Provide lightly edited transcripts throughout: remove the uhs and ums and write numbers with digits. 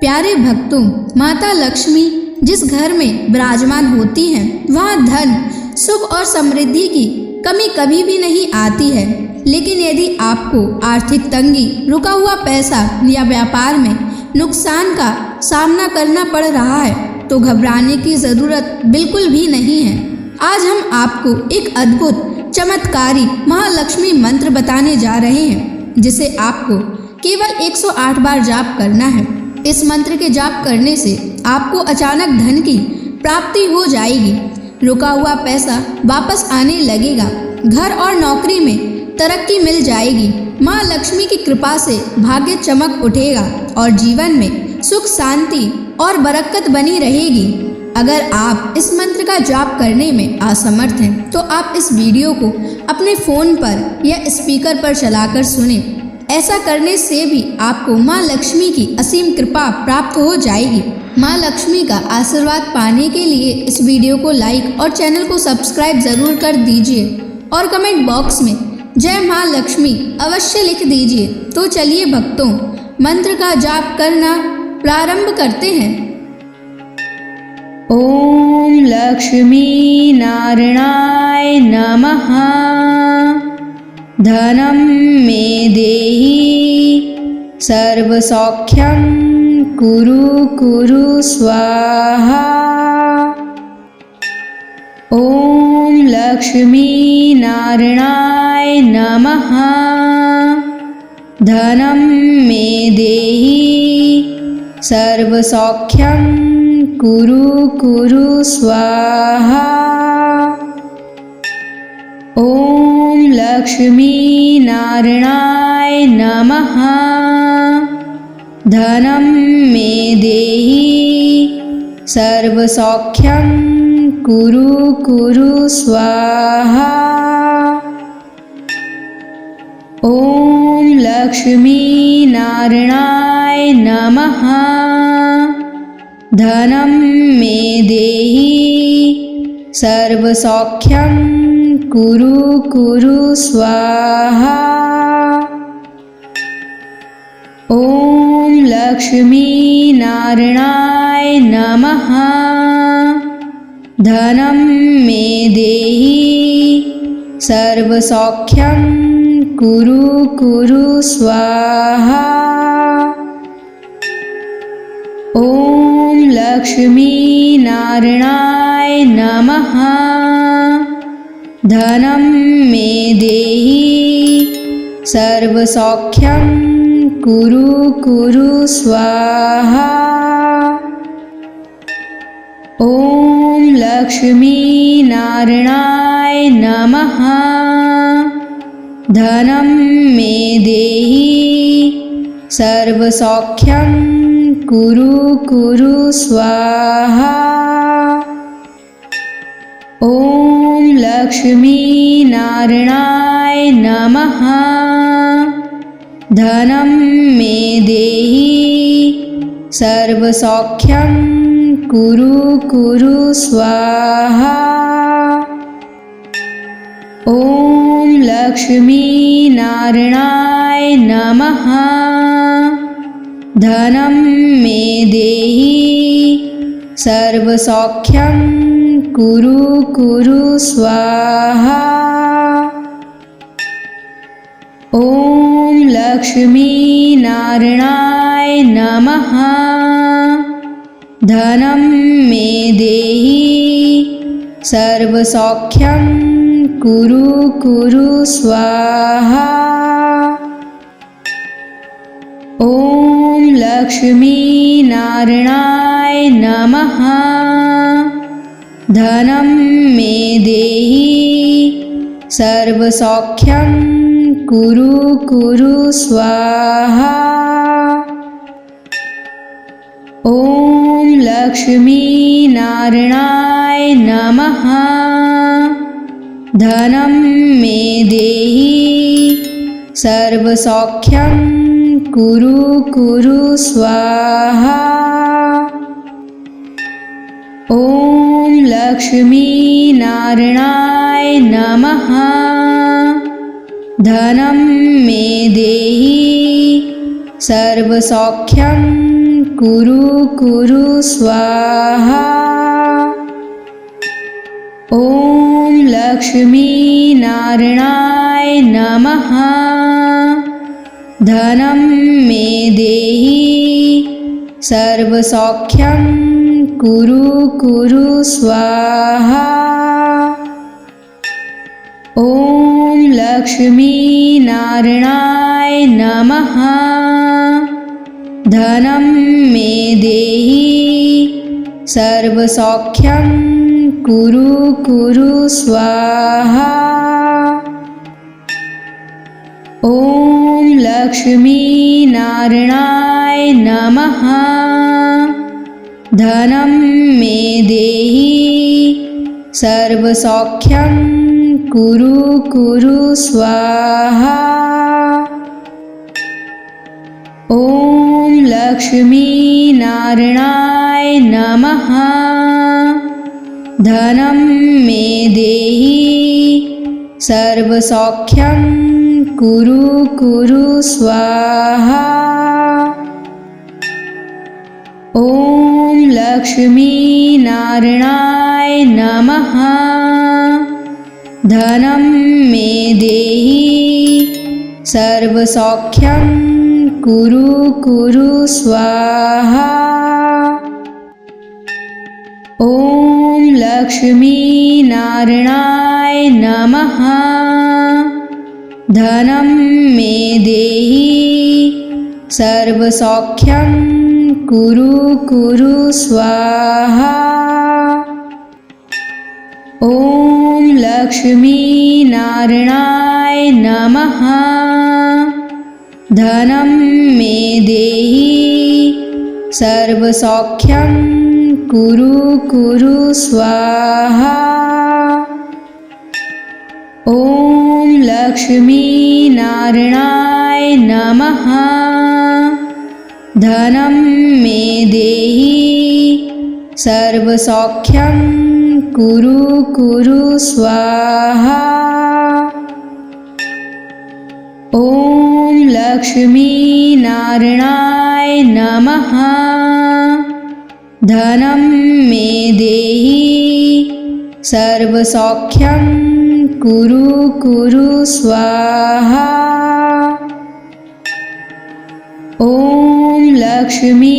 प्यारे भक्तों, माता लक्ष्मी जिस घर में विराजमान होती हैं, वहाँ धन, सुख और समृद्धि की कमी कभी भी नहीं आती है। लेकिन यदि आपको आर्थिक तंगी, रुका हुआ पैसा या व्यापार में नुकसान का सामना करना पड़ रहा है तो घबराने की ज़रूरत बिल्कुल भी नहीं है। आज हम आपको एक अद्भुत चमत्कारी महालक्ष्मी मंत्र बताने जा रहे हैं, जिसे आपको केवल 108 बार जाप करना है। इस मंत्र के जाप करने से आपको अचानक धन की प्राप्ति हो जाएगी, रुका हुआ पैसा वापस आने लगेगा, घर और नौकरी में तरक्की मिल जाएगी, माँ लक्ष्मी की कृपा से भाग्य चमक उठेगा और जीवन में सुख, शांति और बरकत बनी रहेगी। अगर आप इस मंत्र का जाप करने में असमर्थ हैं तो आप इस वीडियो को अपने फ़ोन पर या स्पीकर पर चलाकर सुनें। ऐसा करने से भी आपको माँ लक्ष्मी की असीम कृपा प्राप्त हो जाएगी। माँ लक्ष्मी का आशीर्वाद पाने के लिए इस वीडियो को लाइक और चैनल को सब्सक्राइब ज़रूर कर दीजिए और कमेंट बॉक्स में जय माँ लक्ष्मी अवश्य लिख दीजिए। तो चलिए भक्तों, मंत्र का जाप करना प्रारंभ करते हैं। ओम लक्ष्मी नारायणाय नमः। धनं मे देहि सर्वसौख्यं कुरु कुरु स्वाहा। ओम लक्ष्मी नारायणाय नमः। धनं मे देहि सर्वसौख्यं कुरु कुरु स्वाहा। ओम लक्ष्मी नारायणाय नमः। धनं मे देहि सर्वसौख्यं कुरु कुरु स्वाहा। ओम लक्ष्मी नारायणाय नमः। धनं मे देहि सर्वसौख्यं कुरु कुरु स्वाहा। ओम लक्ष्मी नारायणाय नमः। धनं मे देहि सर्वसौख्यं कुरु कुरु स्वाहा। ओम लक्ष्मी नारायणाय नमः। धनं मे देहि सर्वसौख्यं कुरु कुरु स्वाहा। ओम लक्ष्मी नारायणाय नमः। धनं मे देहि सर्वसौख्यं कुरु कुरु स्वाहा। ओम लक्ष्मी नारायणाय नमः। धनं मे देहि सर्वसौख्यं कुरु कुरु स्वाहा। ओम लक्ष्मी नारायणाय नमः। धनं मे देहि सर्वसौख्यं कुरु कुरु स्वाहा। ओम लक्ष्मी नारायणाय नमः। धनं मे देहि सर्वसौख्यं कुरु कुरु स्वाहा। ओम लक्ष्मी नारायणाय नमः। धनं मे देहि सर्वसौख्यं कुरु कुरु स्वाहा। ओम लक्ष्मी नारायणाय नमः। धनं मे देहि सर्वसौख्यं कुरु कुरु स्वाहा। ओम लक्ष्मी नारायणाय नमः। धनं मे देहि सर्वसौख्यं कुरु कुरु स्वाहा। ॐ लक्ष्मी नारायणाय नमः। धनं मे देहि सर्वसौख्यं कुरु कुरु स्वाहा। ॐ लक्ष्मी नारायणाय नमः। धनं मे देहि सर्वसौख्यं कुरु कुरु स्वाहा। ॐ लक्ष्मी नारायणाय नमः। धनं मे देहि सर्वसौख्यं कुरु कुरु स्वाहा। ॐ लक्ष्मी नारायणाय नमः। धनं मे देहि सर्वसौख्यं कुरु कुरु स्वाहा। ॐ लक्ष्मी नारायणाय नमः। धनं मे देहि सर्वसौख्यं कुरु कुरु स्वाहा। ॐ लक्ष्मी नारायणाय नमः। धनं मे देहि सर्वसौख्यं कुरु कुरु स्वाहा। ॐ लक्ष्मी नारायणाय नमः। धनं मे देहि सर्वसौख्यं कुरु कुरु स्वाहा। ॐ लक्ष्मी नारायणाय नमः। धनं मे देहि सर्वसौख्यं कुरु कुरु स्वाहा। ॐ लक्ष्मी नारायणाय नमः। धनं मे देहि सर्वसौख्यं कुरु कुरु स्वाहा। ॐ लक्ष्मी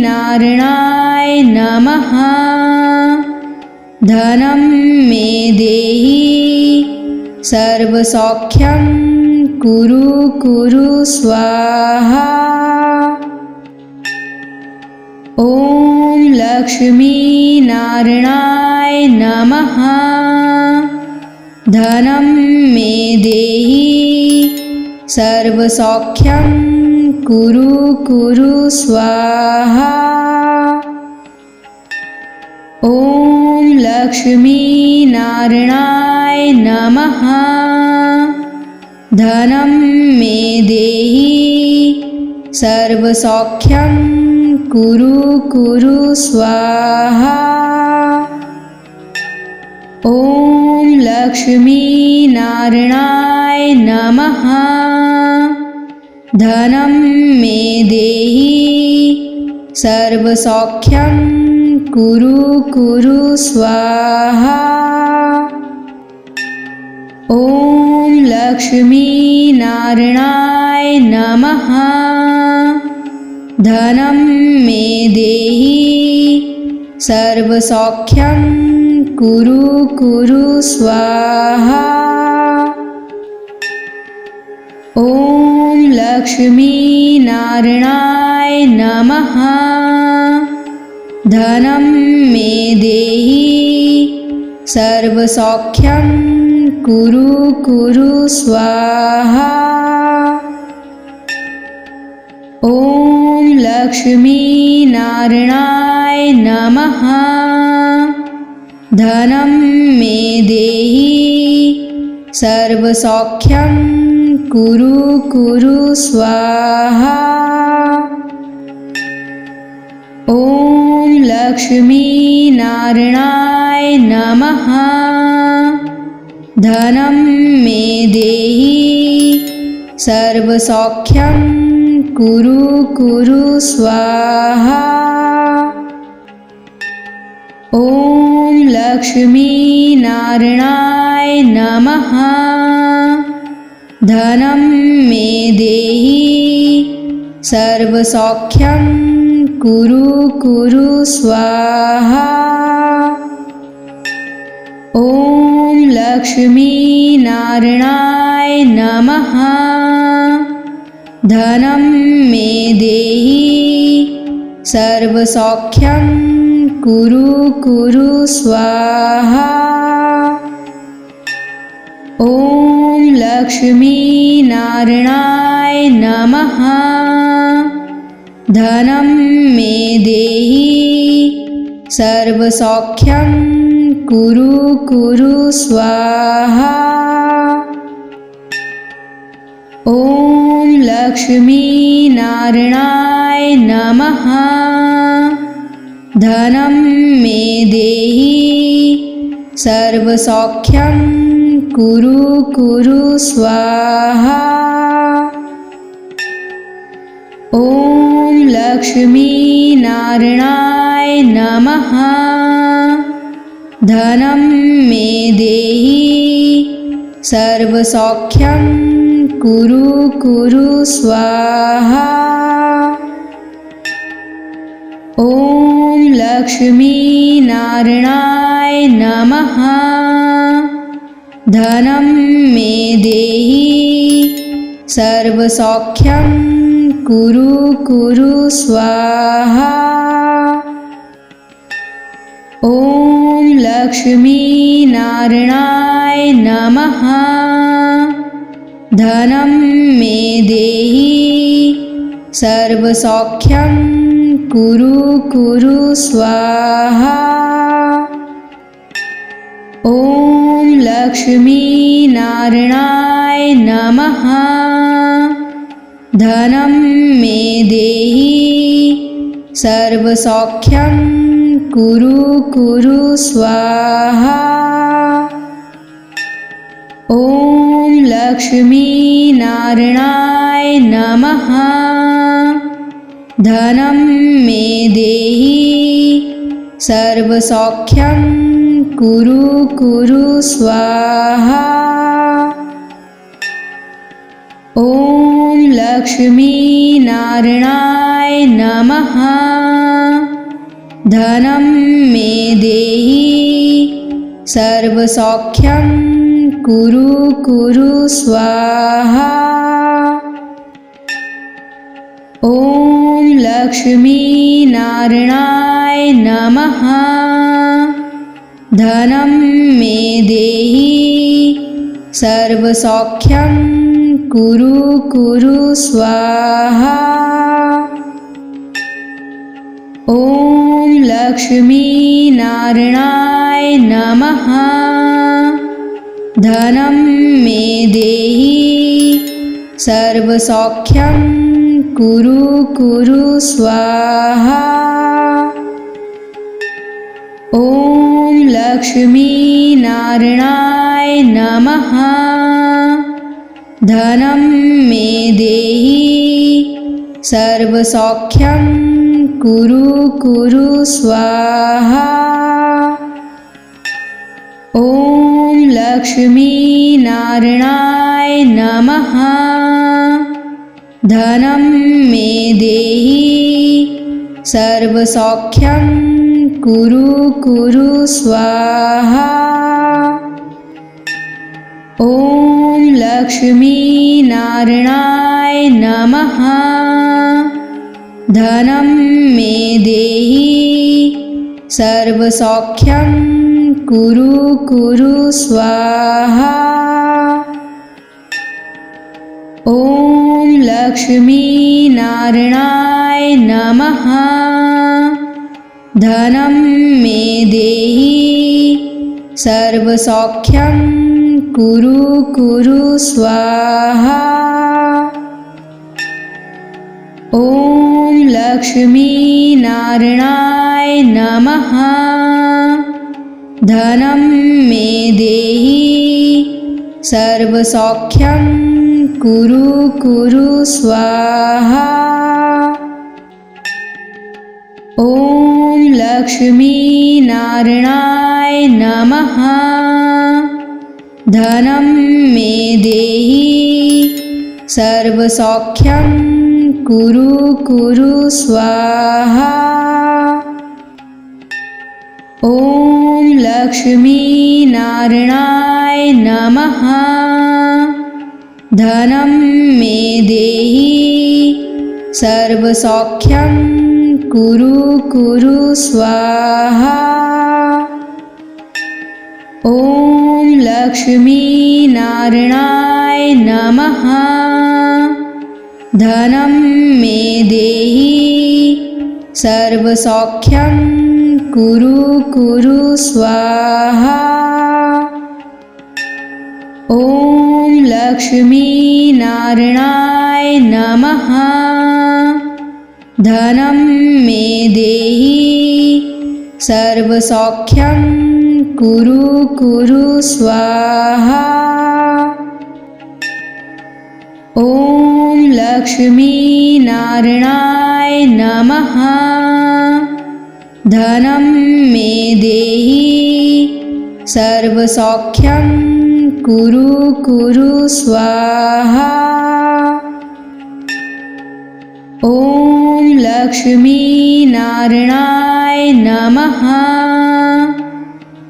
नारायणाय नमः। धनं मे देहि सर्वसौख्यं कुरु कुरु स्वाहा। ॐ लक्ष्मी नारायणाय नमः। धनं मे देहि सर्वसौख्यं कुरु कुरु स्वाहा। ॐ लक्ष्मी नारायणाय नमः। धनं मे देहि सर्वसौख्यं कुरु कुरु स्वाहा। ॐ लक्ष्मी नारायणाय नमः। धनं मे देहि सर्वसौख्यं कुरु कुरु स्वाहा। ॐ लक्ष्मी नारायणाय नमः। धनं मे देहि सर्वसौख्यं कुरु कुरु स्वाहा। ॐ लक्ष्मी नारायणाय नमः। धनं मे देहि सर्वसौख्यं कुरु कुरु स्वाहा। ॐ लक्ष्मी नारायणाय नमः। धनं मे देहि सर्वसौख्यं कुरु कुरु स्वाहा। ॐ लक्ष्मी नारायणाय नमः। धनं मे देहि सर्वसौख्यं कुरु कुरु स्वाहा। ॐ लक्ष्मीनारायणाय नमः। धनं मे देहि सर्वसौख्यं कुरु कुरु स्वाहा। ॐ लक्ष्मीनारायणाय नमः। धनं मे देहि सर्वसौख्यं कुरु कुरु स्वाहा। ॐ लक्ष्मीनारायणाय नमः। धनं मे देहि सर्वसौख्यं कुरु कुरु स्वाहा। ॐ लक्ष्मीनारायणाय नमः। धनं मे देहि सर्वसौख्यं कुरु कुरु स्वाहा। ॐ लक्ष्मीनारायणाय नमः। धनं मे देहि सर्वसौख्यं कुरु कुरु स्वाहा। ॐ लक्ष्मीनारायणाय नमः। धनं मे देहि सर्वसौख्यं कुरु कुरु स्वाहा। ॐ लक्ष्मीनारायणाय नमः। धनं मे देहि सर्वसौख्यं कुरु कुरु स्वाहा। ॐ लक्ष्मीनारायणाय नमः। धनं मे देहि सर्वसौख्यं कुरु कुरु स्वाहा। ॐ लक्ष्मीनारायणाय नमः। धनं मे देहि सर्वसौख्यं कुरु कुरु स्वाहा। ॐ लक्ष्मीनारायणाय नमः। धनं मे देहि सर्वसौख्यं कुरु कुरु स्वाहा। ॐ लक्ष्मीनारायणाय नमः। धनं मे देहि सर्वसौख्यं कुरु कुरु स्वाहा। ॐ लक्ष्मीनारायणाय नमः। धनं मे देहि सर्वसौख्यं कुरु कुरु स्वाहा। ॐ लक्ष्मीनारायणाय नमः। धनं मे देहि सर्वसौख्यं कुरु कुरु स्वाहा। ॐ लक्ष्मीनारायणाय नमः। धनं मे देहि सर्वसौख्यं कुरु कुरु स्वाहा। ॐ लक्ष्मीनारायणाय नमः। धनं मे देहि सर्वसौख्यं कुरु कुरु स्वाहा। ॐ लक्ष्मीनारायणाय नमः। धनं मे देहि सर्वसौख्यं कुरु कुरु स्वाहा। ॐ लक्ष्मीनारायणाय नमः। धनं मे देहि सर्वसौख्यं कुरु कुरु स्वाहा। ॐ लक्ष्मी नारायणाय नमः। धनं मे देहि सर्वसौख्यं कुरु कुरु स्वाहा। ॐ लक्ष्मी नारायणाय नमः। धनं मे देहि सर्वसौख्यं कुरु कुरु स्वाहा। ॐ लक्ष्मी नारायणाय नमः। धनं मे देहि सर्वसौख्यं कुरु कुरु स्वाहा। ॐ लक्ष्मी नारायणाय नमः। धनं मे देहि सर्वसौख्यं कुरु कुरु स्वाहा। ॐ लक्ष्मी नारायणाय नमः। धनं मे देहि सर्वसौख्यं कुरु कुरु स्वाहा। ॐ लक्ष्मी नारायणाय नमः।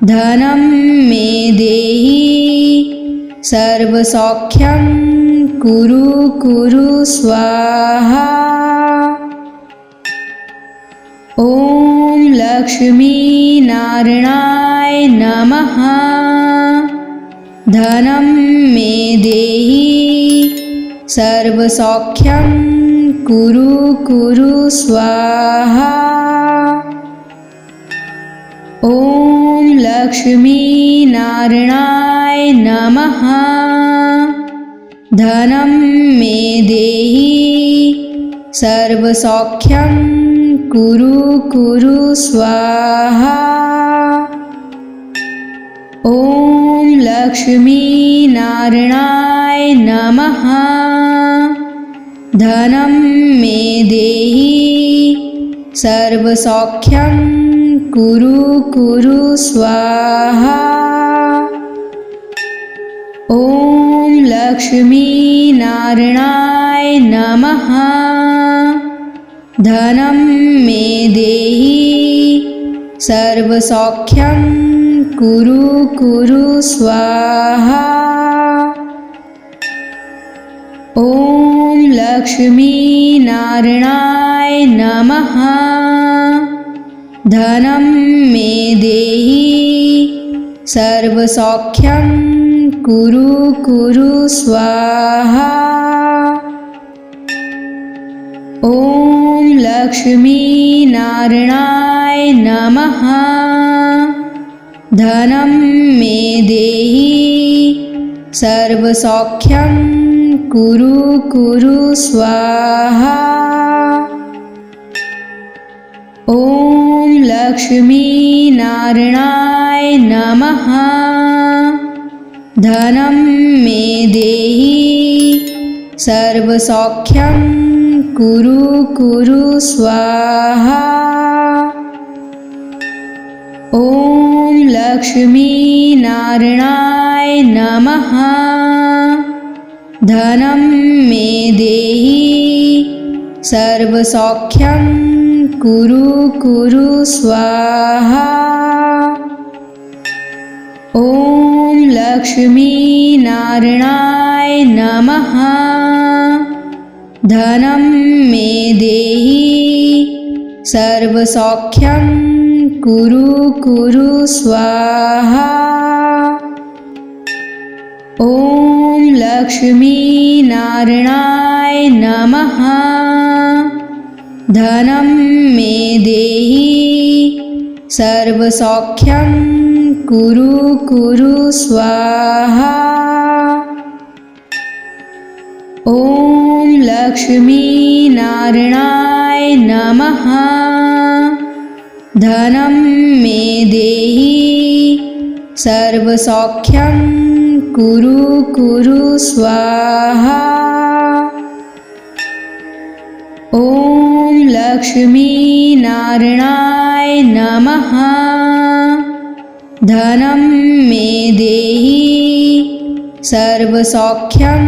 धनं मे देहि सर्वसौख्यं कुरु कुरु स्वाहा। ॐ लक्ष्मी नारायणाय नमः। धनं मे देहि सर्वसौख्यं कुरु कुरु स्वाहा। ॐ लक्ष्मी नारायणाय नमः। धनं मे देहि सर्वसौख्यं कुरु कुरु स्वाहा। ॐ लक्ष्मी नारायणाय नमः। धनं मे देहि सर्वसौख्यं कुरु कुरु स्वाहा। ॐ लक्ष्मी नारायणाय नमः। धनं मे देहि सर्वसौख्यं कुरु कुरु स्वाहा। ॐ लक्ष्मी नारायणाय नमः। धनं मे देहि सर्वसौख्यं कुरु कुरु स्वाहा। ॐ लक्ष्मी नारायणाय नमः। धनं मे देहि सर्वसौख्यं कुरु कुरु स्वाहा। ॐ लक्ष्मी नारायणाय नमः। धनं मे देहि सर्वसौख्यं कुरु कुरु स्वाहा। ॐ लक्ष्मी नारायणाय नमः। धनं मे देहि सर्वसौख्यं कुरु कुरु स्वाहा। ॐ लक्ष्मी नारायणाय नमः। धनं मे देहि सर्वसौख्यं कुरु कुरु स्वाहा। ॐ लक्ष्मी नारायणाय नमः। धनं मे देहि सर्वसौख्यं कुरु कुरु स्वाहा। ॐ लक्ष्मी नारायणाय नमः। धनं मे देहि सर्वसौख्यं कुरु कुरु स्वाहा। लक्ष्मीनारायणाय नमः। धनं मे देहि सर्वसौख्यं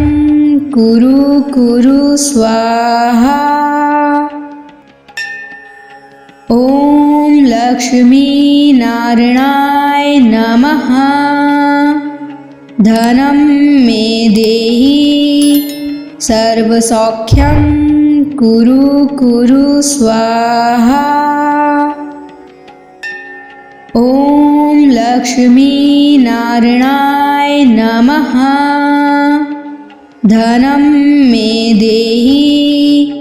कुरु कुरु स्वाहा। ॐ लक्ष्मीनारायणाय नमः। धनं मे देहि सर्वसौख्यं कुरु कुरु स्वाहा। ॐ लक्ष्मीनारायणाय नमः। धनं मे देहि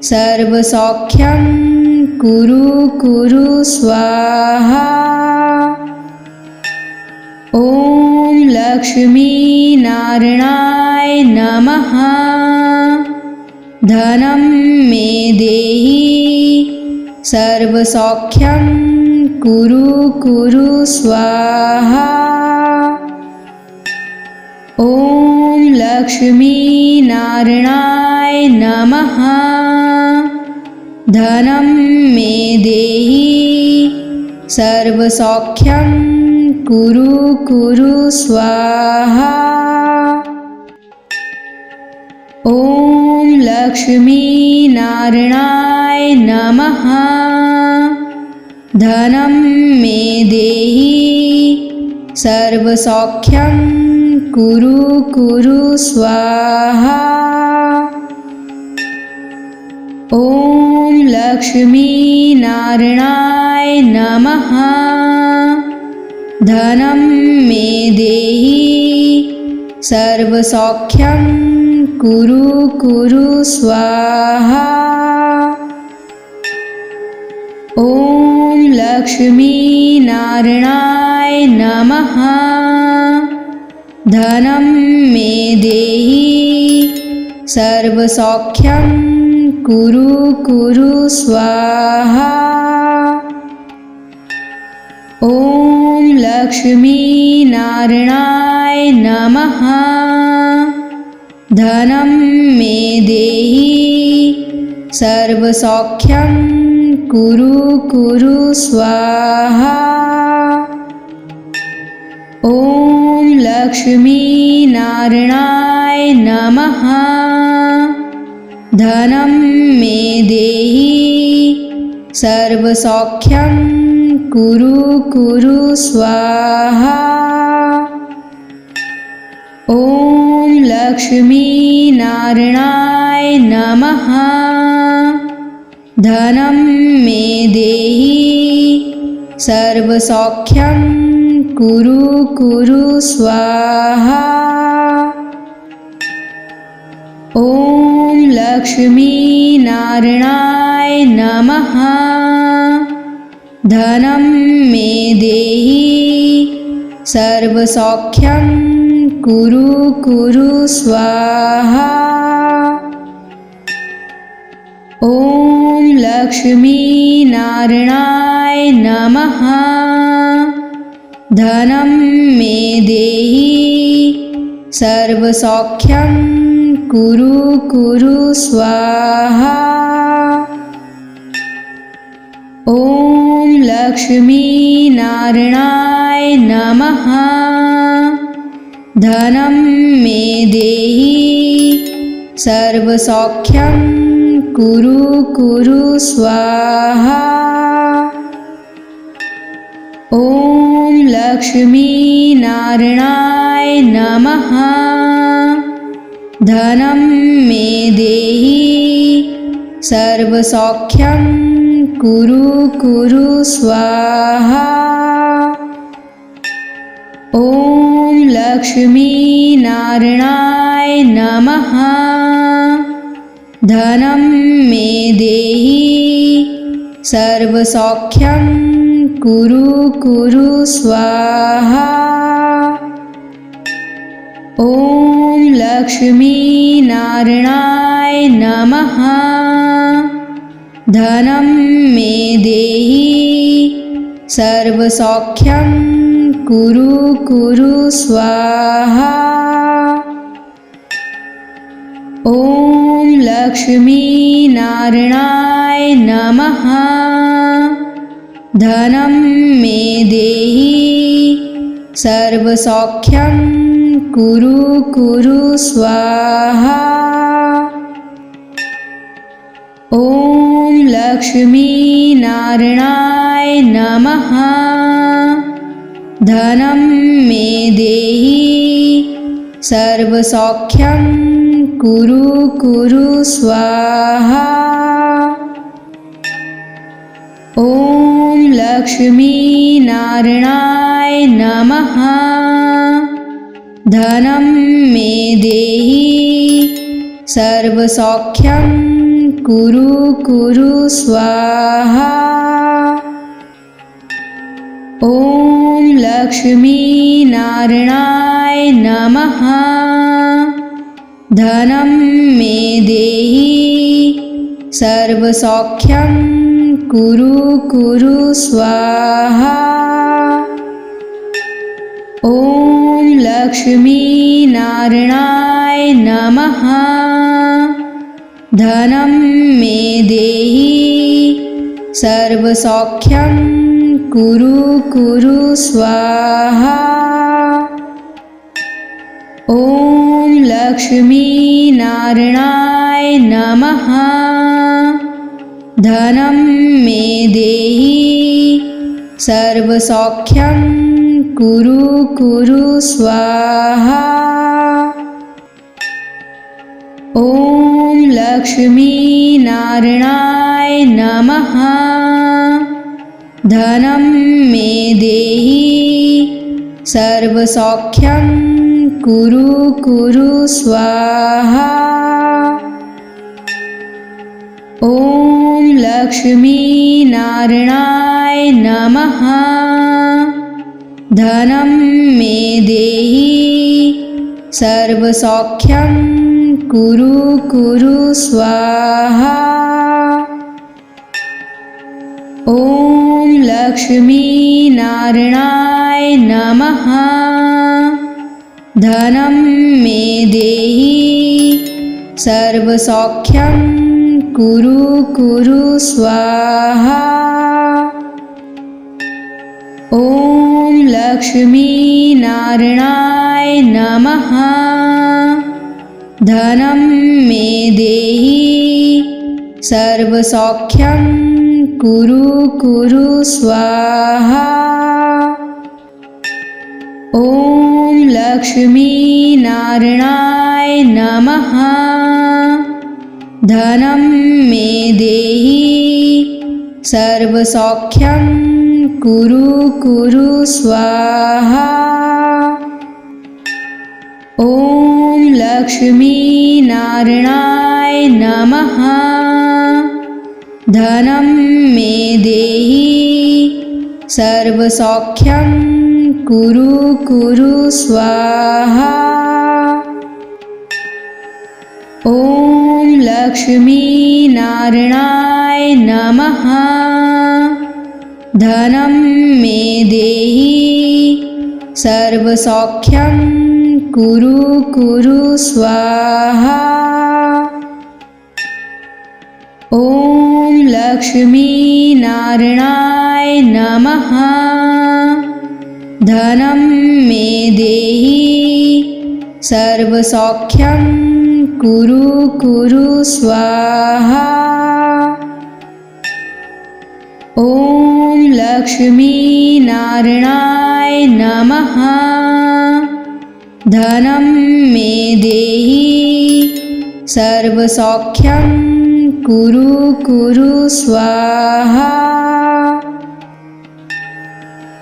सर्वसौख्यं कुरु कुरु स्वाहा। ॐ लक्ष्मीनारायणाय नमः। धनं मे देहि सर्वसौख्यं कुरु कुरु स्वाहा। ॐ लक्ष्मीनारायणाय नमः। धनं मे देहि सर्वसौख्यं कुरु कुरु स्वाहा। ॐ लक्ष्मीनारायणाय नमः। धनं मे देहि सर्वसौख्यं कुरु कुरु स्वाहा। ॐ लक्ष्मीनारायणाय नमः। धनं मे देहि सर्वसौख्यं कुरु कुरु स्वाहा। ॐ लक्ष्मीनारायणाय नमः। धनं मे देहि सर्वसौख्यं कुरु कुरु स्वाहा। ॐ लक्ष्मीनारायणाय नमः। धनं मे देहि सर्वसौख्यं कुरु कुरु स्वाहा। ॐ लक्ष्मीनारायणाय नमः। धनं मे देहि सर्वसौख्यं कुरु कुरु स्वाहा। ॐ लक्ष्मीनारायणाय नमः। धनं मे देहि सर्वसौख्यं कुरु कुरु स्वाहा। ॐ लक्ष्मीनारायणाय नमः। धनं मे देहि सर्वसौख्यं कुरु कुरु स्वाहा। ॐ लक्ष्मीनारायणाय नमः। धनं मे देहि सर्वसौख्यं कुरु कुरु स्वाहा। ॐ लक्ष्मीनारायणाय नमः। धनं मे देहि सर्वसौख्यं कुरु कुरु स्वाहा। ॐ लक्ष्मीनारायणाय नमः। धनं मे देहि सर्वसौख्यं कुरु कुरु स्वाहा। ॐ लक्ष्मीनारायणाय नमः। धनं मे देहि सर्वसौख्यं कुरु कुरु स्वाहा। ॐ लक्ष्मीनारायणाय नमः। धनं मे देहि सर्वसौख्यं कुरु कुरु स्वाहा। ॐ लक्ष्मीनारायणाय नमः। धनं मे देहि सर्वसौख्यं कुरु कुरु स्वाहा। ॐ लक्ष्मीनारायणाय नमः। धनं मे देहि सर्वसौख्यं कुरु कुरु स्वाहा। ॐ लक्ष्मीनारायणाय नमः। धनं मे देहि सर्वसौख्यं कुरु कुरु स्वाहा। ॐ लक्ष्मीनारायणाय नमः। धनं मे देहि सर्वसौख्यं कुरु कुरु स्वाहा। ॐ लक्ष्मीनारायणाय नमः। धनं मे देहि सर्वसौख्यं कुरु कुरु स्वाहा। ॐ लक्ष्मीनारायणाय नमः। धनं मे देहि सर्वसौख्यं कुरु कुरु स्वाहा। ॐ लक्ष्मीनारायणाय नमः। धनं मे देहि सर्वसौख्यं कुरु कुरु स्वाहा। ॐ लक्ष्मीनारायणाय नमः। धनं मे देहि सर्वसौख्यं कुरु कुरु स्वाहा। ॐ लक्ष्मीनारायणाय नमः। धनं मे देहि सर्वसौख्यं कुरु कुरु स्वाहा। ॐ लक्ष्मीनारायणाय नमः। धनं मे देहि सर्वसौख्यं कुरु कुरु स्वाहा। ॐ लक्ष्मीनारायणाय नमः। धनं मे देहि सर्वसौख्यं कुरु कुरु स्वाहा। ॐ लक्ष्मीनारायणाय नमः। धनं मे देहि सर्वसौख्यं कुरु कुरु स्वाहा। ॐ लक्ष्मीनारायणाय नमः। धनं मे देहि सर्वसौख्यं कुरु कुरु स्वाहा। ॐ लक्ष्मीनारायणाय नमः। धनं मे देहि सर्वसौख्यं कुरु कुरु स्वाहा। ॐ लक्ष्मीनारायणाय नमः। धनं मे देहि सर्वसौख्यं कुरु कुरु स्वाहा।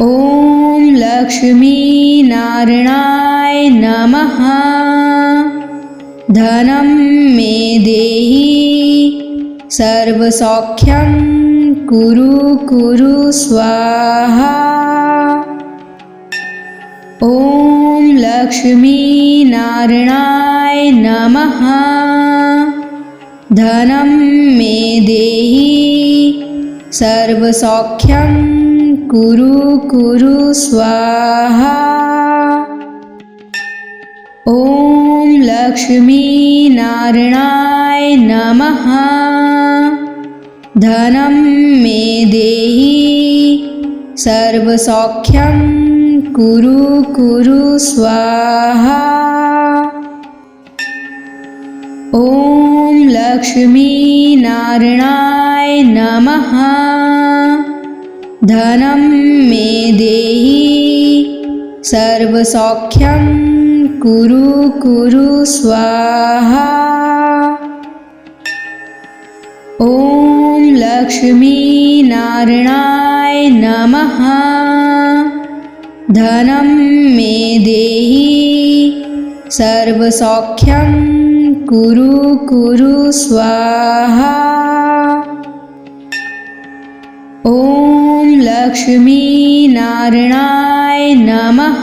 ॐ लक्ष्मीनारायणाय नमः। धनं मे देहि सर्वसौख्यं कुरु कुरु स्वाहा। ॐ लक्ष्मीनारायणाय नमः। धनं मे देहि सर्वसौख्यं कुरु कुरु स्वाहा। ॐ लक्ष्मीनारायणाय नमः। धनं मे देहि सर्वसौख्यं कुरु कुरु स्वाहा। ॐ लक्ष्मीनारायणाय नमः। धनं मे देहि सर्वसौख्यं कुरु कुरु स्वाहा। ॐ लक्ष्मीनारायणाय नमः। धनं मे देहि सर्वसौख्यं कुरु कुरु स्वाहा। ॐ लक्ष्मीनारायणाय नमः।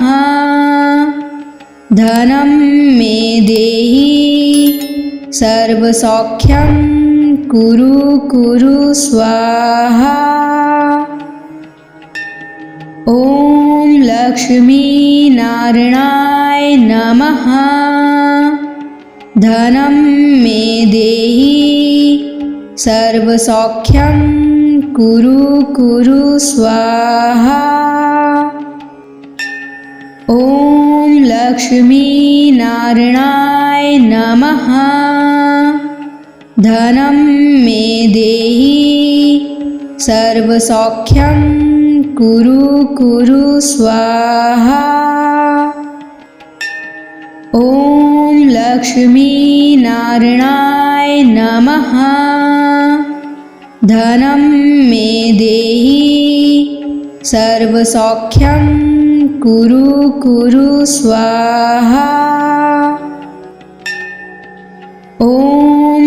धनं मे देहि सर्वसौख्यं कुरु कुरु स्वाहा। ॐ लक्ष्मीनारायणाय नमः। धनं मे देहि सर्वसौख्यं कुरु कुरु स्वाहा। ॐ लक्ष्मीनारायणाय नमः। धनं मे देहि सर्वसौख्यं कुरु कुरु स्वाहा। ॐ लक्ष्मीनारायणाय नमः। धनं मे देहि सर्वसौख्यं कुरु कुरु स्वाहा। ॐ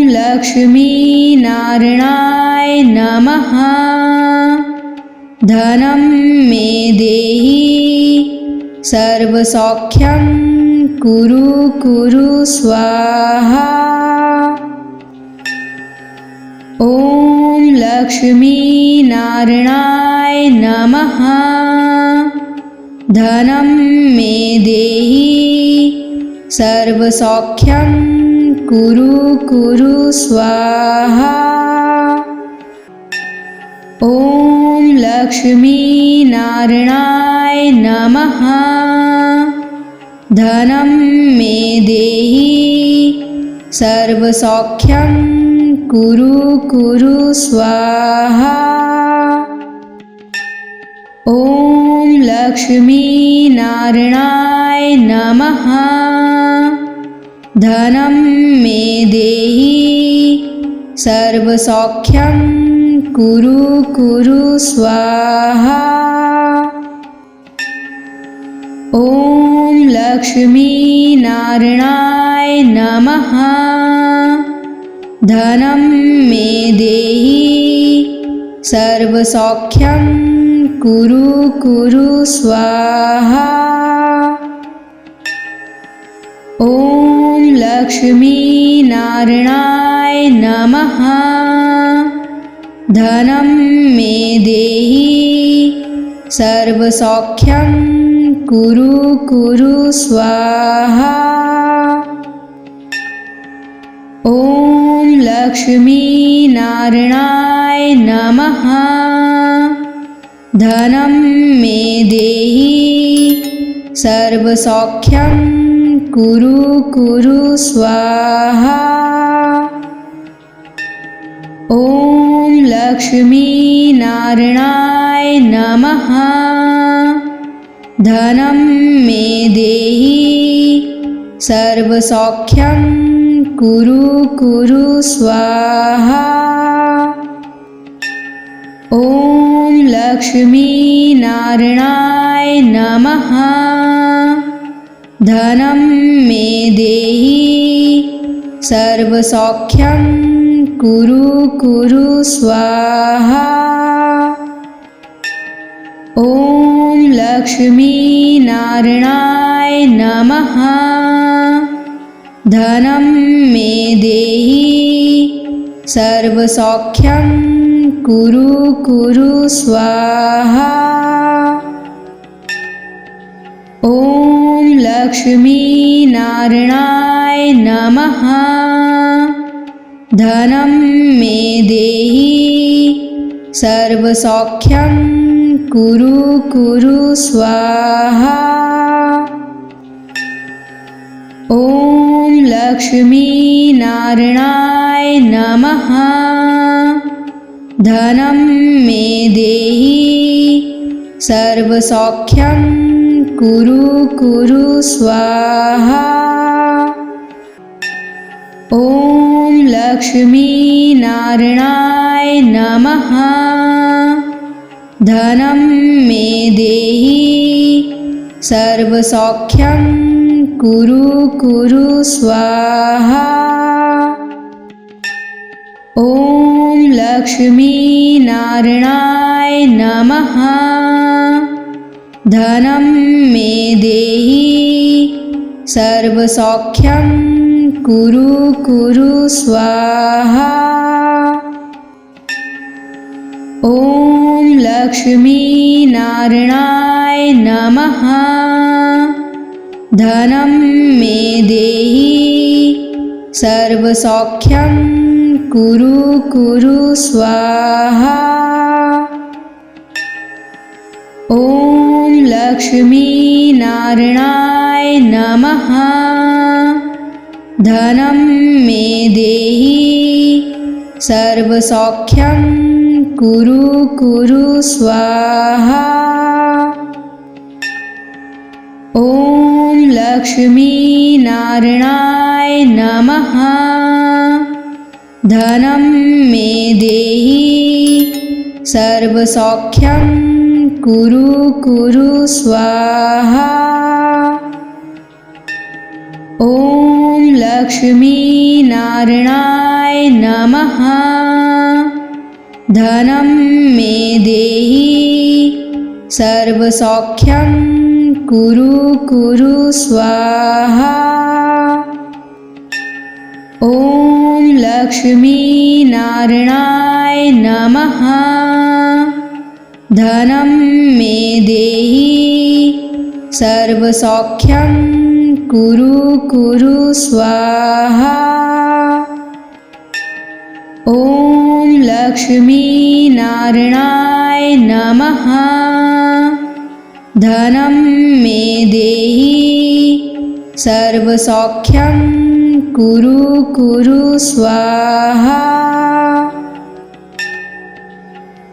लक्ष्मीनारायणाय नमः। धनं मे देहि सर्वसौख्यं कुरु कुरु स्वाहा। ॐ लक्ष्मीनारायणाय नमः। धनं मे देहि सर्वसौख्यं कुरु कुरु स्वाहा। ॐ लक्ष्मीनारायणाय नमः। धनं मे देहि सर्वसौख्यं कुरु कुरु स्वाहा। ॐ लक्ष्मीनारायणाय नमः। धनं मे देहि सर्वसौख्यं कुरु कुरु स्वाहा। ॐ लक्ष्मीनारायणाय नमः। धनं मे देहि सर्वसौख्यं कुरु कुरु स्वाहा। ॐ लक्ष्मीनारायणाय नमः। धनं मे देहि सर्वसौख्यं कुरु कुरु स्वाहा। ॐ लक्ष्मीनारायणाय नमः। धनं मे देहि सर्वसौख्यं कुरु कुरु स्वाहा। ॐ लक्ष्मीनारायणाय नमः। धनं मे देहि सर्वसौख्यं कुरु कुरु स्वाहा। ॐ लक्ष्मीनारायणाय नमः। धनं मे देहि सर्वसौख्यं कुरु कुरु स्वाहा। ॐ लक्ष्मीनारायणाय नमः। धनं मे देहि सर्वसौख्यं कुरु कुरु स्वाहा। ॐ लक्ष्मीनारायणाय नमः। धनं मे देहि सर्वसौख्यं कुरु कुरु स्वाहा। ॐ लक्ष्मीनारायणाय नमः। धनं मे देहि सर्वसौख्यं कुरु कुरु स्वाहा। ॐ लक्ष्मीनारायणाय नमः। धनं मे देहि सर्वसौख्यं कुरु कुरु स्वाहा। ॐ लक्ष्मीनारायणाय नमः। धनं मे देहि सर्वसौख्यं कुरु कुरु स्वाहा। ॐ लक्ष्मीनारायणाय नमः। धनं मे देहि सर्वसौख्यं कुरु कुरु स्वाहा। ॐ लक्ष्मीनारायणाय नमः। धनं मे देहि सर्वसौख्यं कुरु कुरु स्वाहा। ॐ लक्ष्मीनारायणाय नमः। धनं मे देहि सर्वसौख्यं कुरु कुरु स्वाहा। ॐ लक्ष्मीनारायणाय नमः। धनं मे देहि सर्वसौख्यं कुरु कुरु स्वाहा। ॐ लक्ष्मीनारायणाय नमः। धनं मे देहि सर्वसौख्यं कुरु कुरु स्वाहा। ॐ लक्ष्मीनारायणाय नमः। धनं मे देहि सर्वसौख्यं कुरु कुरु स्वाहा।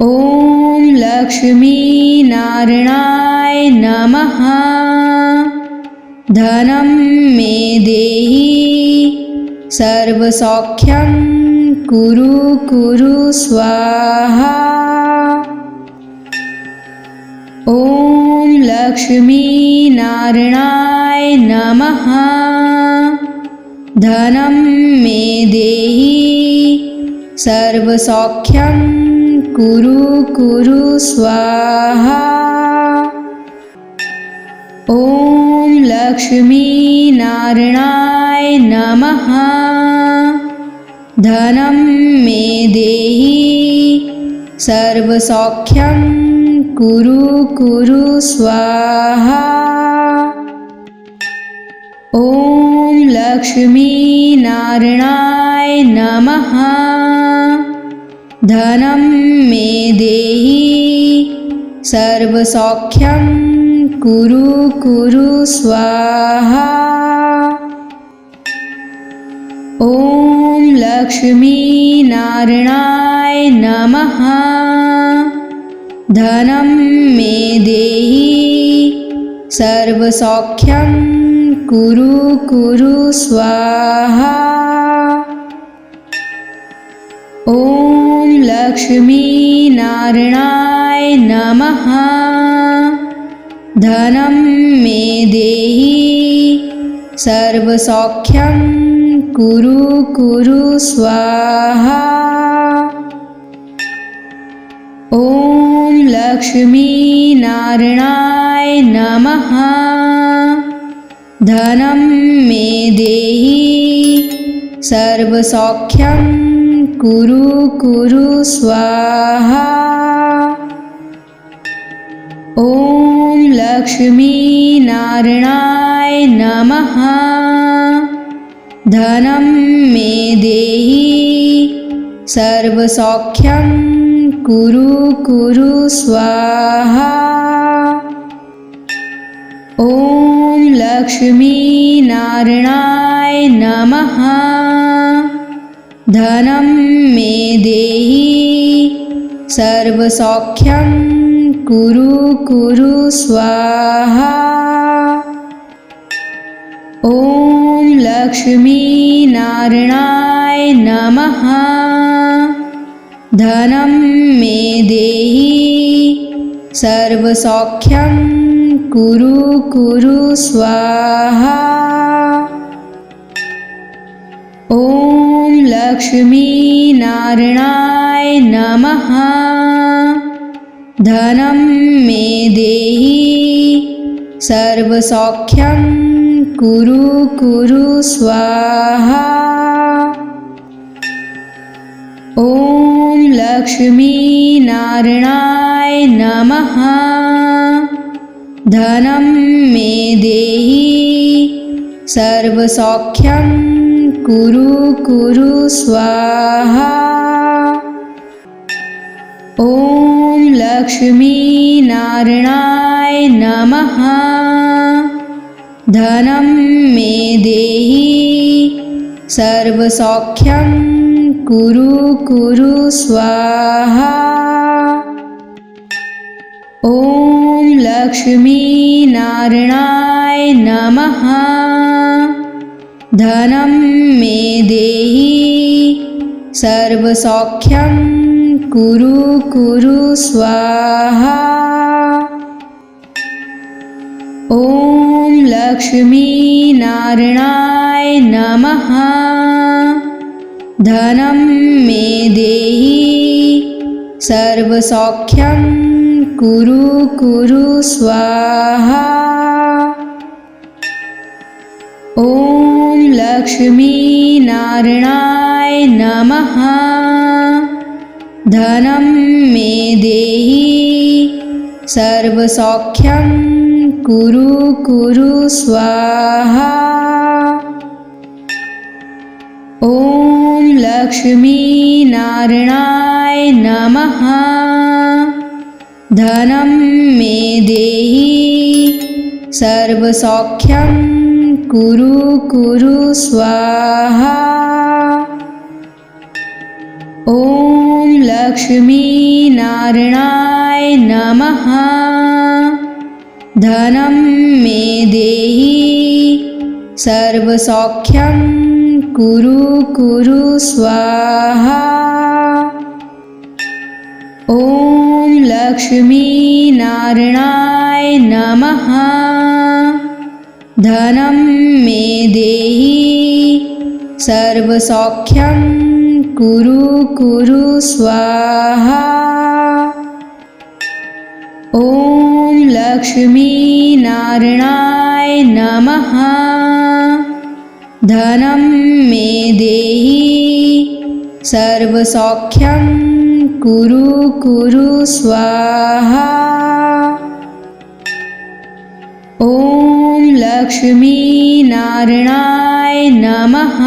ॐ लक्ष्मीनारायणाय नमः। धनं मे देहि सर्वसौख्यं कुरु कुरु स्वाहा। ॐ लक्ष्मीनारायणाय नमः। धनं मे देहि सर्वसौख्यं कुरु कुरु स्वाहा। ॐ लक्ष्मीनारायणाय नमः। धनं मे देहि सर्वसौख्यं कुरु कुरु स्वाहा। ॐ लक्ष्मीनारायणाय नमः। धनं मे देहि सर्वसौख्यं कुरु कुरु स्वाहा। ॐ लक्ष्मीनारायणाय नमः। धनं मे देहि सर्वसौख्यं कुरु कुरु स्वाहा। ॐ लक्ष्मीनारायणाय नमः। धनं मे देहि सर्वसौख्यं कुरु कुरु स्वाहा। ॐ लक्ष्मीनारायणाय नमः। धनं मे देहि सर्वसौख्यं कुरु कुरु स्वाहा। ॐ लक्ष्मीनारायणाय नमः। धनं मे देहि सर्वसौख्यं कुरु कुरु स्वाहा। ॐ लक्ष्मीनारायणाय नमः। धनं मे देहि सर्वसौख्यं कुरु कुरु स्वाहा। ॐ लक्ष्मीनारायणाय नमः। धनं मे देहि सर्वसौख्यं कुरु कुरु स्वाहा। ॐ लक्ष्मीनारायणाय नमः। धनं मे देहि सर्वसौख्यं कुरु कुरु स्वाहा। ॐ लक्ष्मीनारायणाय नमः। धनं मे देहि सर्वसौख्यं कुरु कुरु स्वाहा। ॐ लक्ष्मीनारायणाय नमः। धनं मे देहि सर्वसौख्यं कुरु कुरु स्वाहा। ॐ लक्ष्मीनारायणाय नमः। धनं मे देहि सर्वसौख्यं कुरु कुरु स्वाहा। ॐ लक्ष्मीनारायणाय नमः। धनं मे देहि सर्वसौख्यं कुरु कुरु स्वाहा। ॐ लक्ष्मीनारायणाय नमः। धनं मे देहि सर्वसौख्यं कुरु कुरु स्वाहा। ॐ लक्ष्मीनारायणाय नमः। धनं मे देहि सर्वसौख्यं कुरु कुरु स्वाहा। ॐ लक्ष्मीनारायणाय नमः। धनं मे देहि सर्वसौख्यं कुरु कुरु स्वाहा। ॐ लक्ष्मीनारायणाय नमः। धनं मे देहि सर्वसौख्यं कुरु कुरु स्वाहा। ॐ लक्ष्मीनारायणाय नमः। धनं मे देहि सर्वसौख्यं कुरु कुरु स्वाहा। ॐ लक्ष्मीनारायणाय नमः।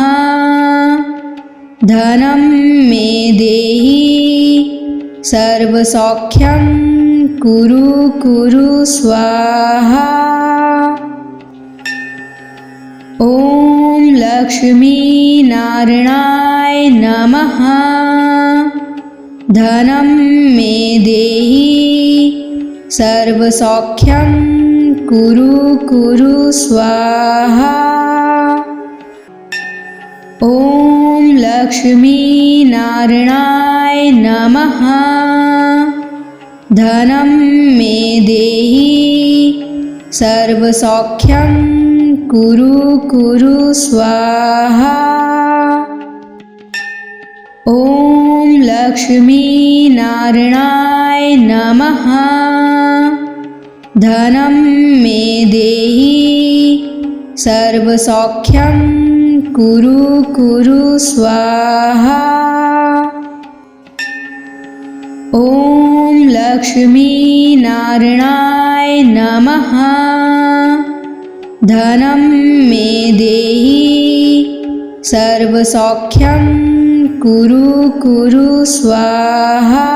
धनं मे देहि सर्वसौख्यं कुरु कुरु स्वाहा। ॐ लक्ष्मीनारायणाय नमः। धनं मे देहि सर्वसौख्यं कुरु कुरु स्वाहा। ॐ लक्ष्मीनारायणाय नमः। धनं मे देहि सर्वसौख्यं कुरु कुरु स्वाहा। ॐ लक्ष्मीनारायणाय नमः। धनं मे देहि सर्वसौख्यं कुरु कुरु स्वाहा। ॐ लक्ष्मीनारायणाय नमः। धनं मे देहि सर्वसौख्यं कुरु कुरु स्वाहा।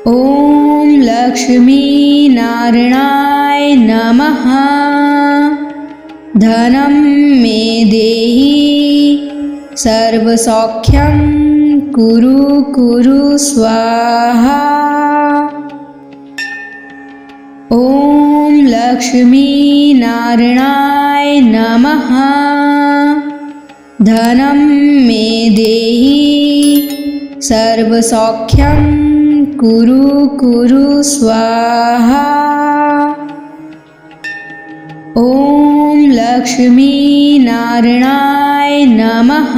ॐ लक्ष्मीनारायणाय नमः। धनं मे देहि सर्वसौख्यं कुरु कुरु स्वाहा। ॐ लक्ष्मीनारायणाय नमः। धनं मे देहि सर्वसौख्यं कुरु कुरु स्वाहा। ॐ लक्ष्मीनारायणाय नमः।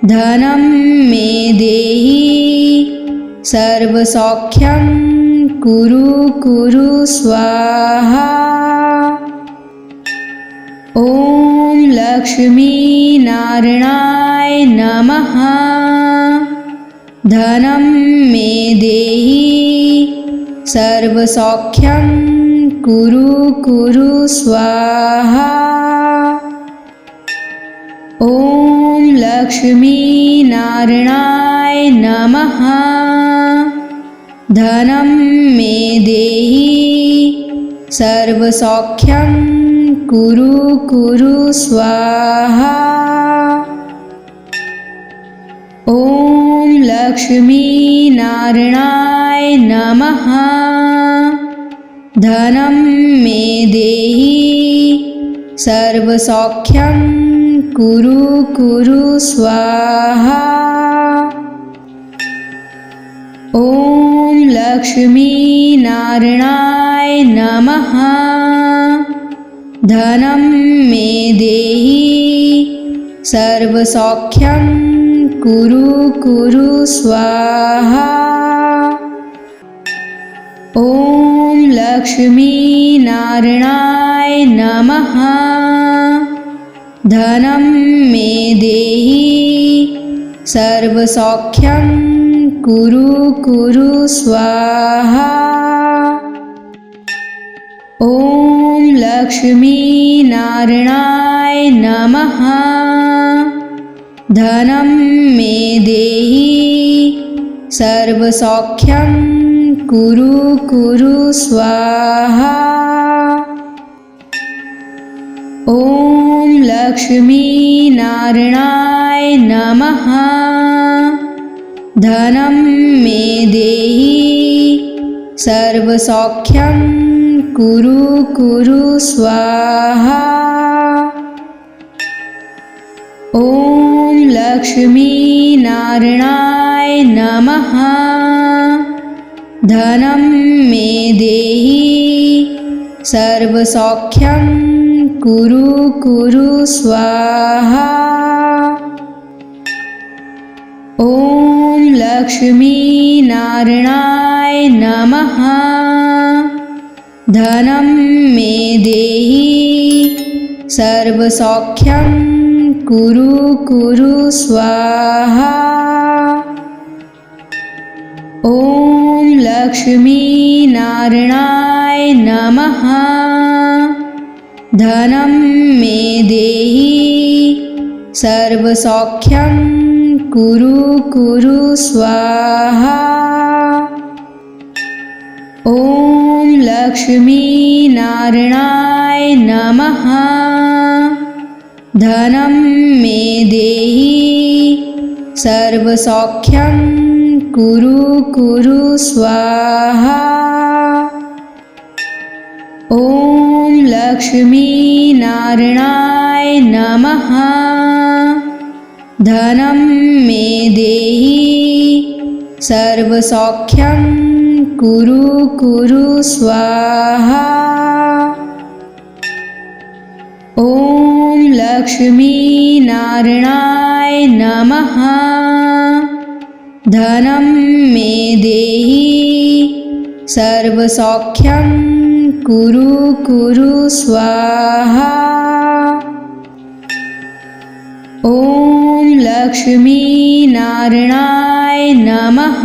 धनं मे देहि सर्वसौख्यं कुरु कुरु स्वाहा। ॐ लक्ष्मीनारायणाय नमः। धनं मे देहि सर्वसौख्यं कुरु कुरु स्वाहा। ॐ लक्ष्मीनारायणाय नमः। धनं मे देहि सर्वसौख्यं कुरु कुरु स्वाहा। ॐ लक्ष्मीनारायणाय नमः। धनं मे देहि सर्वसौख्यं कुरु कुरु स्वाहा। ॐ लक्ष्मीनारायणाय नमः। धनं मे देहि सर्वसौख्यं कुरु कुरु स्वाहा। ॐ लक्ष्मीनारायणाय नमः। धनं मे देहि सर्वसौख्यं कुरु कुरु स्वाहा। ॐ लक्ष्मीनारायणाय नमः। धनं मे देहि सर्वसौख्यं कुरु कुरु स्वाहा। ॐ लक्ष्मीनारायणाय नमः। धनं मे देहि सर्वसौख्यं कुरु कुरु स्वाहा। ॐ लक्ष्मीनारायणाय नमः। धनं मे देहि सर्वसौख्यं कुरु कुरु स्वाहा। ॐ लक्ष्मीनारायणाय नमः। धनं मे देहि सर्वसौख्यं कुरु कुरु स्वाहा। ॐ लक्ष्मीनारायणाय नमः। धनं मे देहि सर्वसौख्यं कुरु कुरु स्वाहा। ॐ लक्ष्मीनारायणाय नमः। धनं मे देहि सर्वसौख्यं कुरु कुरु स्वाहा। ॐ लक्ष्मीनारायणाय नमः। धनं मे देहि सर्वसौख्यं कुरु कुरु स्वाहा। ॐ लक्ष्मीनारायणाय नमः। धनं मे देहि सर्वसौख्यं कुरु कुरु स्वाहा। ॐ लक्ष्मीनारायणाय नमः।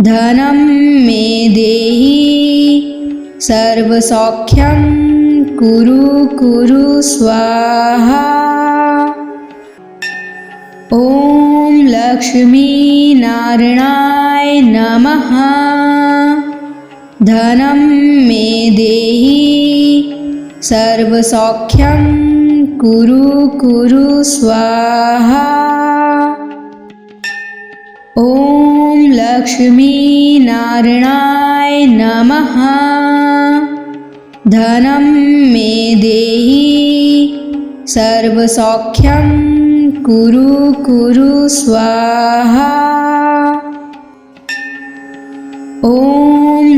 धनं मे देहि सर्वसौख्यं कुरु कुरु स्वाहा। ॐ लक्ष्मीनारायणाय नमः। धनं मे देहि सर्वसौख्यं कुरु कुरु स्वाहा। ॐ लक्ष्मीनारायणाय नमः। धनं मे देहि सर्वसौख्यं कुरु कुरु स्वाहा। ॐ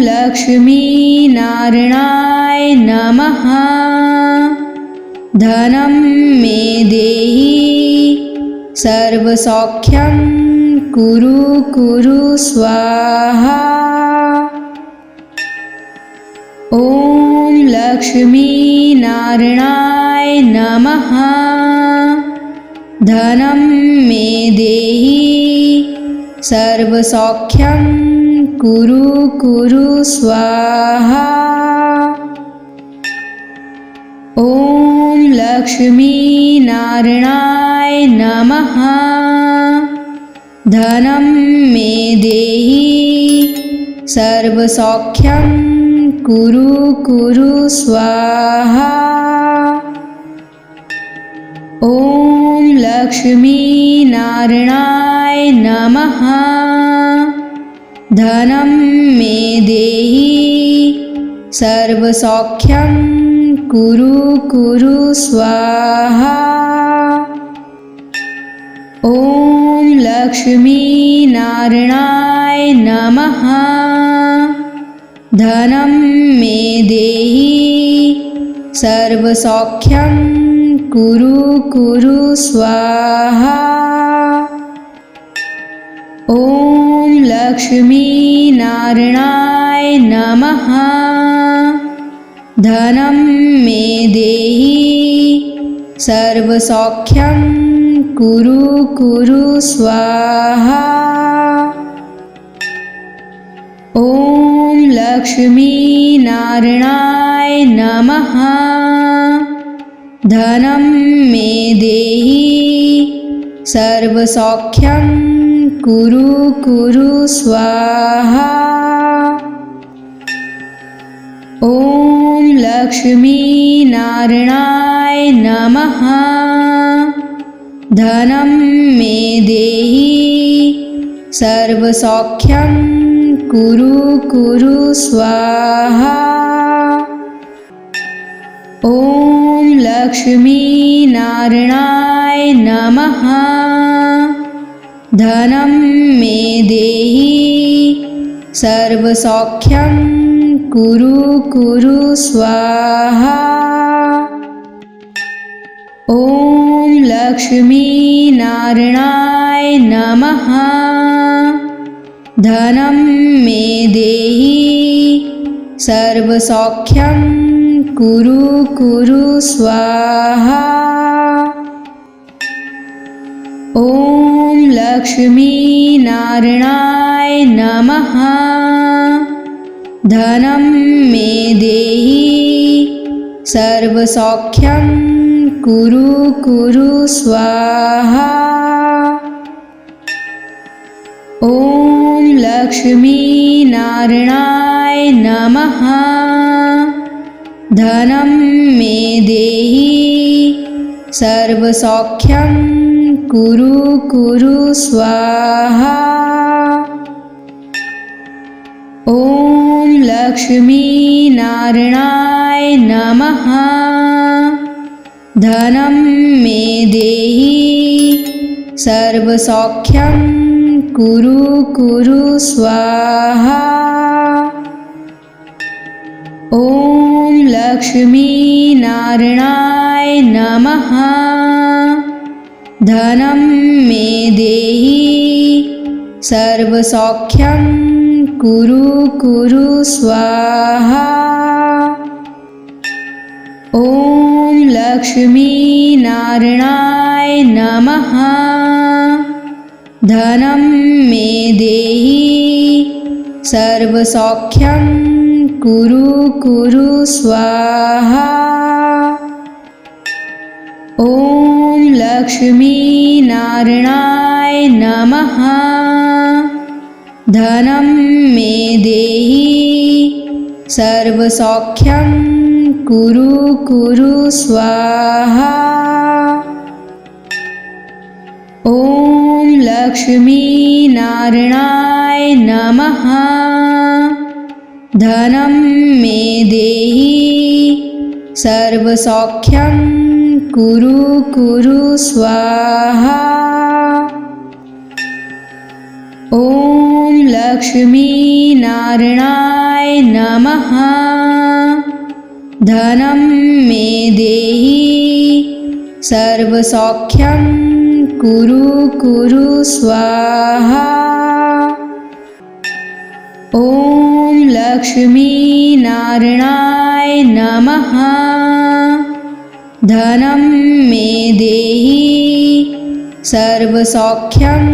लक्ष्मीनारायणाय नमः। धनं मे देहि सर्वसौख्यं कुरु कुरु स्वाहा। ॐ लक्ष्मीनारायणाय नमः। धनं मे देहि सर्वसौख्यं कुरु कुरु स्वाहा। ॐ लक्ष्मीनारायणाय नमः। धनं मे देहि सर्वसौख्यं कुरु कुरु स्वाहा। ॐ लक्ष्मीनारायणाय नमः। धनं मे देहि सर्वसौख्यं कुरु कुरु स्वाहा। ॐ लक्ष्मीनारायणाय नमः। धनं मे देहि सर्वसौख्यं कुरु कुरु स्वाहा। ॐ लक्ष्मीनारायणाय नमः। धनं मे देहि सर्वसौख्यं कुरु कुरु स्वाहा। ॐ लक्ष्मीनारायणाय नमः। धनं मे देहि सर्वसौख्यं कुरु कुरु स्वाहा। ॐ लक्ष्मीनारायणाय नमः। धनं मे देहि सर्वसौख्यं कुरु कुरु स्वाहा। ॐ लक्ष्मीनारायणाय नमः। धनं मे देहि सर्वसौख्यं कुरु कुरु स्वाहा। ॐ लक्ष्मीनारायणाय नमः। धनं मे देहि सर्वसौख्यं कुरु कुरु स्वाहा। ॐ लक्ष्मीनारायणाय नमः। धनं मे देहि सर्वसौख्यं कुरु कुरु स्वाहा। ॐ लक्ष्मीनारायणाय नमः। धनं मे देहि सर्वसौख्यं कुरु कुरु स्वाहा। ॐ लक्ष्मीनारायणाय नमः। धनं मे देहि सर्वसौख्यं कुरु कुरु स्वाहा। ॐ लक्ष्मीनारायणाय नमः। धनं मे देहि सर्वसौख्यं कुरु कुरु स्वाहा। ॐ लक्ष्मीनारायणाय नमः। धनं मे देहि सर्वसौख्यं कुरु कुरु स्वाहा। ॐ लक्ष्मीनारायणाय नमः। धनं मे देहि सर्वसौख्यं कुरु कुरु स्वाहा। ॐ लक्ष्मीनारायणाय नमः। धनं मे देहि सर्वसौख्यं कुरु कुरु स्वाहा। ॐ लक्ष्मीनारायणाय नमः। धनं मे देहि सर्वसौख्यं कुरु कुरु स्वाहा। ॐ लक्ष्मीनारायणाय नमः। धनं मे देहि सर्वसौख्यं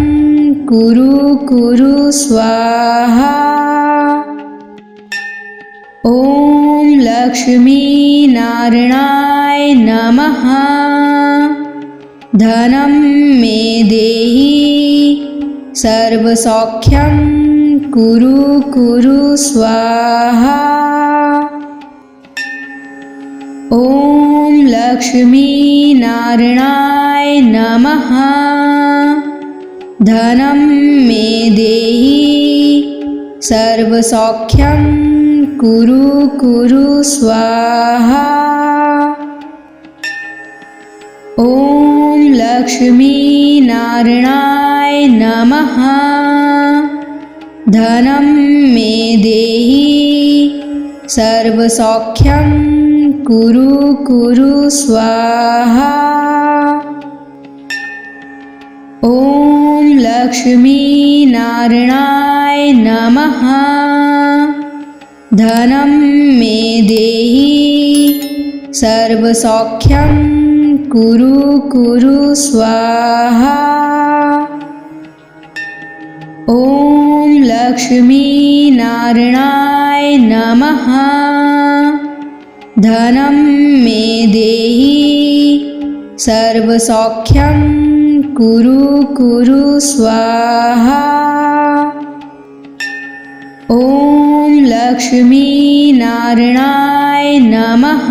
कुरु कुरु स्वाहा। ॐ लक्ष्मीनारायणाय नमः। धनं मे देहि सर्वसौख्यं कुरु कुरु स्वाहा। ॐ लक्ष्मीनारायणाय नमः। धनं मे देहि सर्वसौख्यं कुरु कुरु स्वाहा। ॐ लक्ष्मीनारायणाय नमः। धनं मे देहि सर्वसौख्यं कुरु कुरु स्वाहा। ॐ लक्ष्मीनारायणाय नमः। धनं मे देहि सर्वसौख्यं कुरु कुरु स्वाहा। ॐ लक्ष्मीनारायणाय नमः। धनं मे देहि सर्वसौख्यं कुरु कुरु स्वाहा। ॐ लक्ष्मीनारायणाय नमः।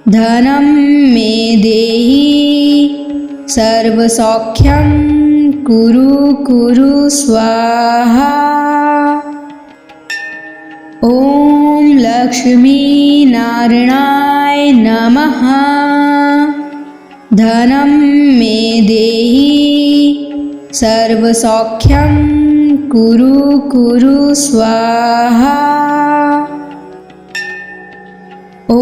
धनं मे देहि सर्वसौख्यं कुरु कुरु स्वाहा। ॐ लक्ष्मीनारायणाय नमः। धनं मे देहि सर्वसौख्यं कुरु कुरु स्वाहा। ॐ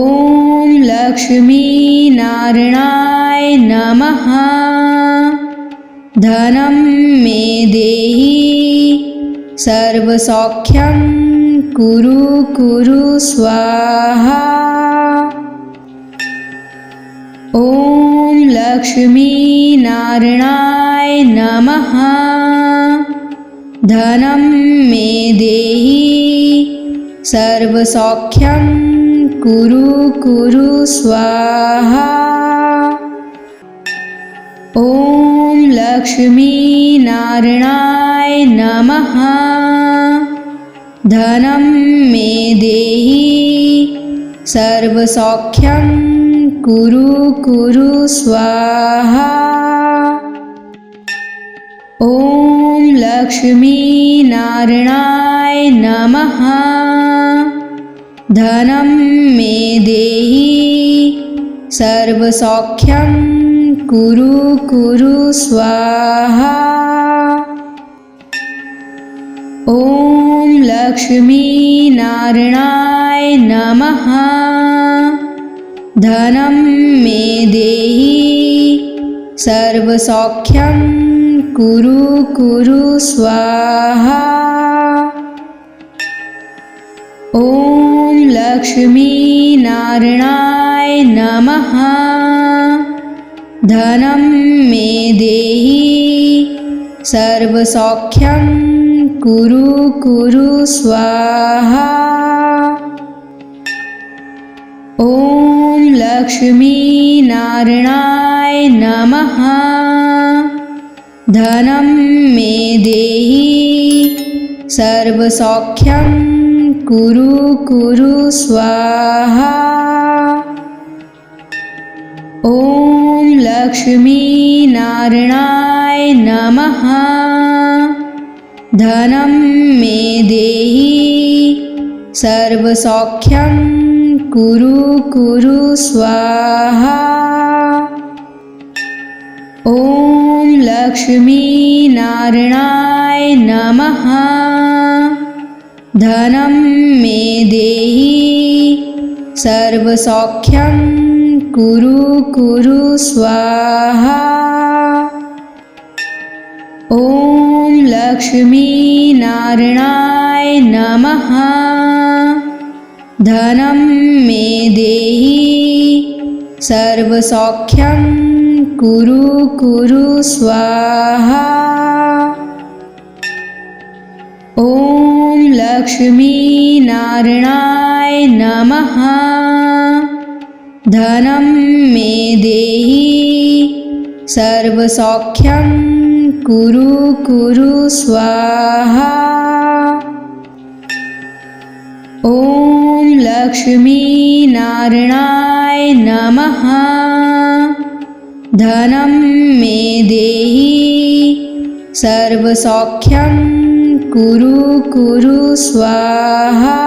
लक्ष्मीनारायणाय नमः। धनं मे देहि सर्वसौख्यं कुरु कुरु स्वाहा। ॐ लक्ष्मीनारायणाय नमः। धनं मे देहि सर्वसौख्यं कुरु कुरु स्वाहा। ॐ लक्ष्मीनारायणाय नमः। धनं मे देहि सर्वसौख्यं कुरु कुरु स्वाहा। ॐ लक्ष्मीनारायणाय नमः। धनं मे देहि सर्वसौख्यं कुरु कुरु स्वाहा। ॐ लक्ष्मीनारायणाय नमः। धनं मे देहि सर्वसौख्यं कुरु कुरु स्वाहा। ॐ लक्ष्मीनारायणाय नमः। धनं मे देहि सर्वसौख्यं कुरु कुरु स्वाहा। ॐ लक्ष्मीनारायणाय नमः। धनं मे देहि सर्वसौख्यं कुरु कुरु स्वाहा। ॐ लक्ष्मीनारायणाय नमः। धनं मे देहि सर्वसौख्यं कुरु कुरु स्वाहा। ॐ लक्ष्मीनारायणाय नमः। धनं मे देहि सर्वसौख्यं कुरु कुरु स्वाहा। ॐ लक्ष्मीनारायणाय नमः। धनं मे देहि सर्वसौख्यं कुरु कुरु स्वाहा। ॐ लक्ष्मीनारायणाय नमः। धनं मे देहि सर्वसौख्यं कुरु कुरु स्वाहा। ॐ लक्ष्मीनारायणाय नमः। धनं मे देहि सर्वसौख्यं कुरु कुरु स्वाहा।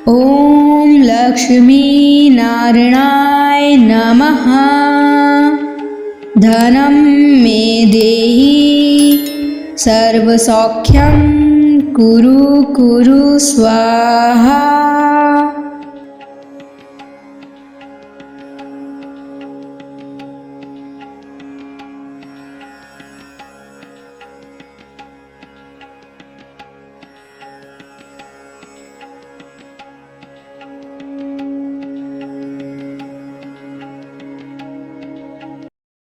ॐ लक्ष्मीनारायणाय नमः। धनं मे देहि सर्वसौख्यं कुरु कुरु स्वाहा।